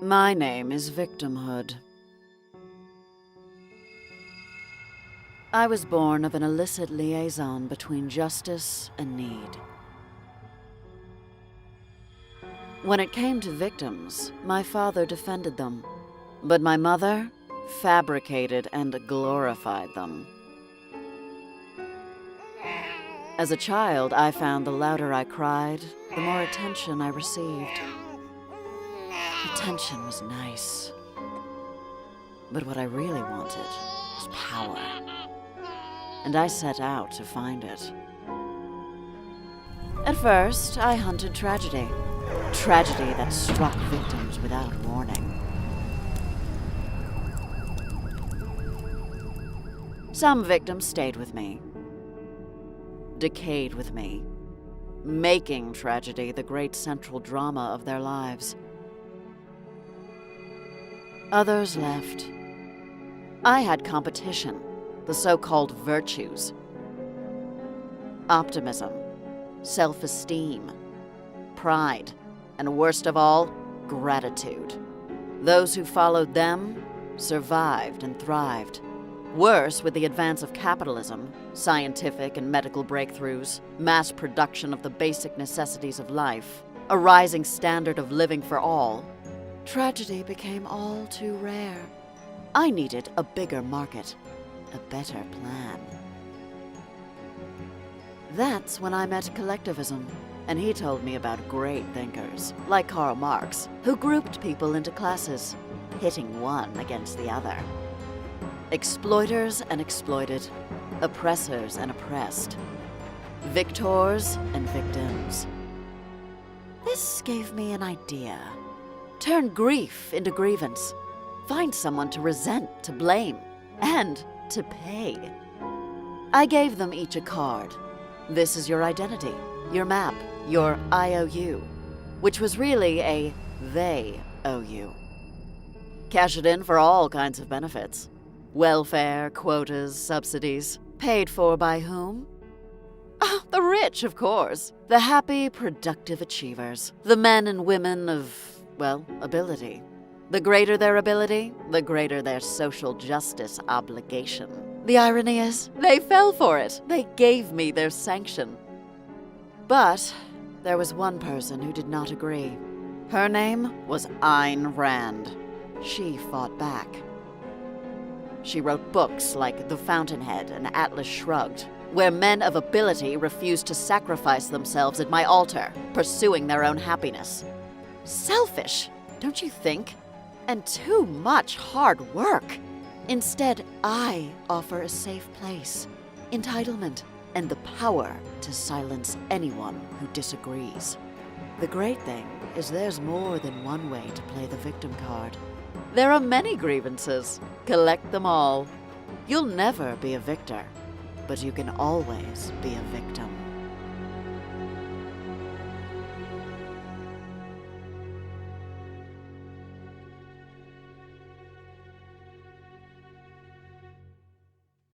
My name is victimhood. I was born of an illicit liaison between justice and need. When it came to victims, my father defended them, but my mother fabricated and glorified them. As a child, I found the louder I cried, the more attention I received. Attention was nice, but what I really wanted was power, and I set out to find it. At first, I hunted tragedy that struck victims without warning. Some victims stayed with me, decayed with me, making tragedy the great central drama of their lives. Others left. I had competition, the so-called virtues. Optimism, self-esteem, pride, and worst of all, gratitude. Those who followed them survived and thrived. Worse, with the advance of capitalism, scientific and medical breakthroughs, mass production of the basic necessities of life, a rising standard of living for all, tragedy became all too rare. I needed a bigger market, a better plan. That's when I met collectivism, and he told me about great thinkers, like Karl Marx, who grouped people into classes, pitting one against the other. Exploiters and exploited, oppressors and oppressed, victors and victims. This gave me an idea. Turn grief into grievance. Find someone to resent, to blame, and to pay. I gave them each a card. This is your identity, your map, your IOU, which was really a they owe you. Cash it in for all kinds of benefits. Welfare, quotas, subsidies. Paid for by whom? Oh, the rich, of course. The happy, productive achievers. The men and women of, well, ability. The greater their ability, the greater their social justice obligation. The irony is, they fell for it. They gave me their sanction. But there was one person who did not agree. Her name was Ayn Rand. She fought back. She wrote books like The Fountainhead and Atlas Shrugged, where men of ability refused to sacrifice themselves at my altar, pursuing their own happiness. Selfish, don't you think? And too much hard work. Instead, I offer a safe place, entitlement, and the power to silence anyone who disagrees. The great thing is there's more than one way to play the victim card. There are many grievances. Collect them all. You'll never be a victor, but you can always be a victim.